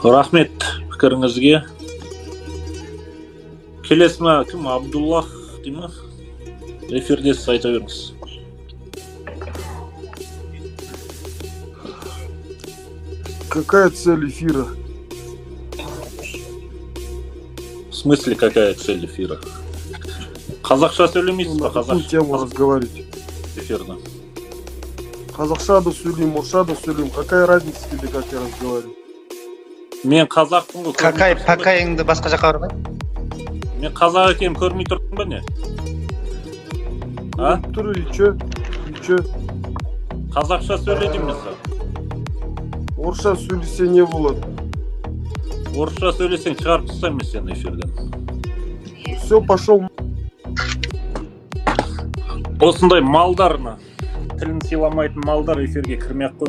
Рахмет пікіріңізге. Келесі ма кім? Абдуллах дей ма? Эфирде сіз айта беріңіз. Какая цель эфира? В смысле, какая цель эфира? Қазақша сөйлемейсіз ба? На какую тему разговаривать? Эфирді. Қазақша да сөйлеймін, орысша да сөйлеймін. Какая разница тебе, как я разговариваю? Мен қазақпын ғой. Какайыңды басқа жаққа бармай? Мен қазақ екенім көрмей тұрдым ба не? А? Тұр, и чё? Қазақша сөйледім мен саған. Орысша сөйлесе не болады? Орысша сөйлесең шығарып тастаймын сені эфирден. Все, пошел. Осындай малдар, тілін сыйламайтын малдар эфирге кірмей-ақ қой.